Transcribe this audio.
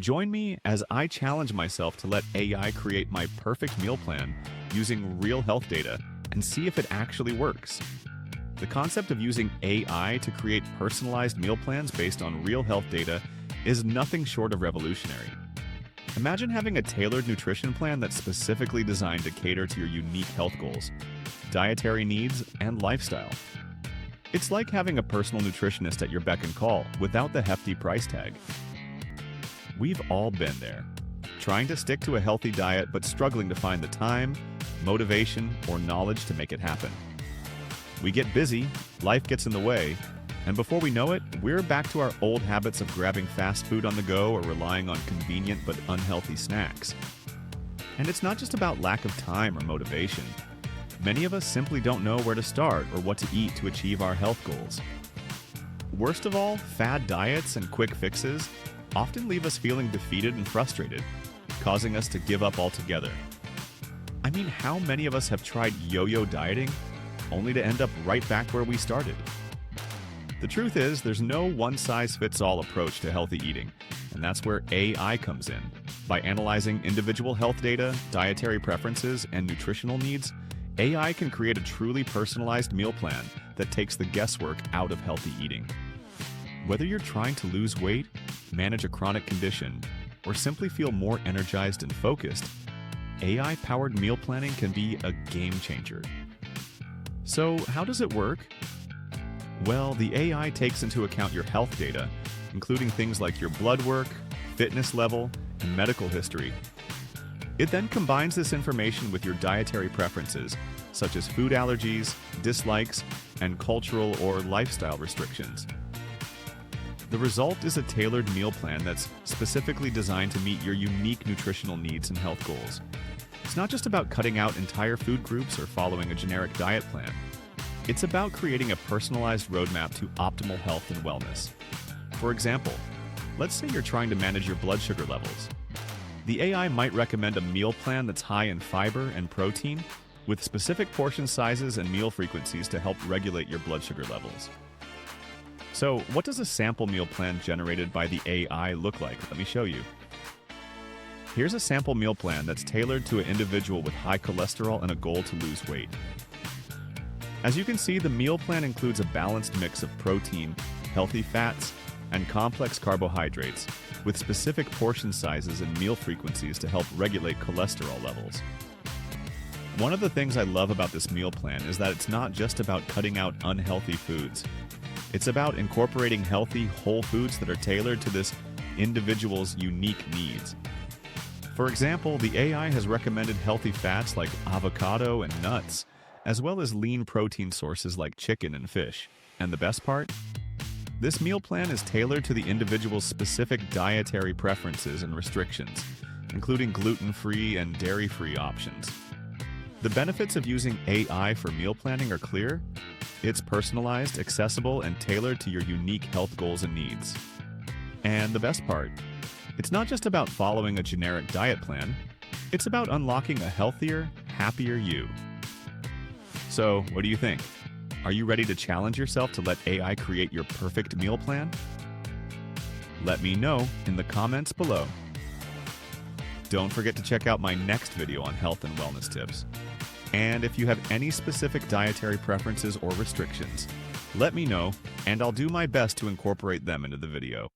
Join me as I challenge myself to let AI create my perfect meal plan using real health data and see if it actually works. The concept of using AI to create personalized meal plans based on real health data is nothing short of revolutionary. Imagine having a tailored nutrition plan that's specifically designed to cater to your unique health goals, dietary needs, and lifestyle. It's like having a personal nutritionist at your beck and call without the hefty price tag. We've all been there, trying to stick to a healthy diet but struggling to find the time, motivation, or knowledge to make it happen. We get busy, life gets in the way, and before we know it, we're back to our old habits of grabbing fast food on the go or relying on convenient but unhealthy snacks. And it's not just about lack of time or motivation. Many of us simply don't know where to start or what to eat to achieve our health goals. Worst of all, fad diets and quick fixes often leave us feeling defeated and frustrated, causing us to give up altogether. I mean, how many of us have tried yo-yo dieting only to end up right back where we started? The truth is, there's no one-size-fits-all approach to healthy eating, and that's where AI comes in. By analyzing individual health data, dietary preferences, and nutritional needs, AI can create a truly personalized meal plan that takes the guesswork out of healthy eating. Whether you're trying to lose weight, manage a chronic condition, or simply feel more energized and focused, AI-powered meal planning can be a game changer. So, how does it work? Well, the AI takes into account your health data, including things like your blood work, fitness level, and medical history. It then combines this information with your dietary preferences, such as food allergies, dislikes, and cultural or lifestyle restrictions. The result is a tailored meal plan that's specifically designed to meet your unique nutritional needs and health goals. It's not just about cutting out entire food groups or following a generic diet plan. It's about creating a personalized roadmap to optimal health and wellness. For example, let's say you're trying to manage your blood sugar levels. The AI might recommend a meal plan that's high in fiber and protein, with specific portion sizes and meal frequencies to help regulate your blood sugar levels. So, what does a sample meal plan generated by the AI look like? Let me show you. Here's a sample meal plan that's tailored to an individual with high cholesterol and a goal to lose weight. As you can see, the meal plan includes a balanced mix of protein, healthy fats, and complex carbohydrates, with specific portion sizes and meal frequencies to help regulate cholesterol levels. One of the things I love about this meal plan is that it's not just about cutting out unhealthy foods. It's about incorporating healthy, whole foods that are tailored to this individual's unique needs. For example, the AI has recommended healthy fats like avocado and nuts, as well as lean protein sources like chicken and fish. And the best part? This meal plan is tailored to the individual's specific dietary preferences and restrictions, including gluten-free and dairy-free options. The benefits of using AI for meal planning are clear. It's personalized, accessible, and tailored to your unique health goals and needs. And the best part? It's not just about following a generic diet plan. It's about unlocking a healthier, happier you. So, what do you think? Are you ready to challenge yourself to let AI create your perfect meal plan? Let me know in the comments below. Don't forget to check out my next video on health and wellness tips. And if you have any specific dietary preferences or restrictions, let me know, and I'll do my best to incorporate them into the video.